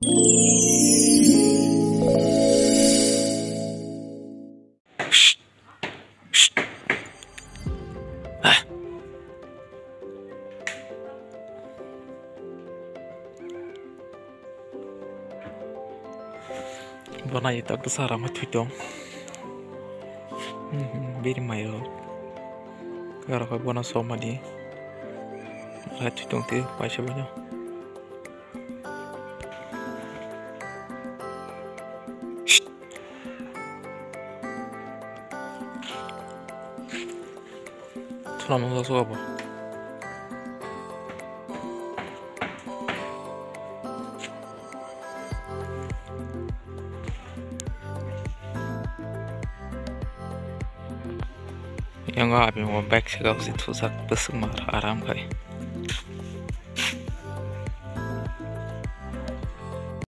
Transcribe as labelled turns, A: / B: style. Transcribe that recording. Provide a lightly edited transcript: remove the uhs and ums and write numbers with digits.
A: Shh, shh. Ah. Bana yeter besar amat video. Biri mayo. Kalau kau bona sama dia, ratu dong tu pasal banyak. Tuh nama tu apa? Yang apa yang back segala situ saat bersemar aram kai.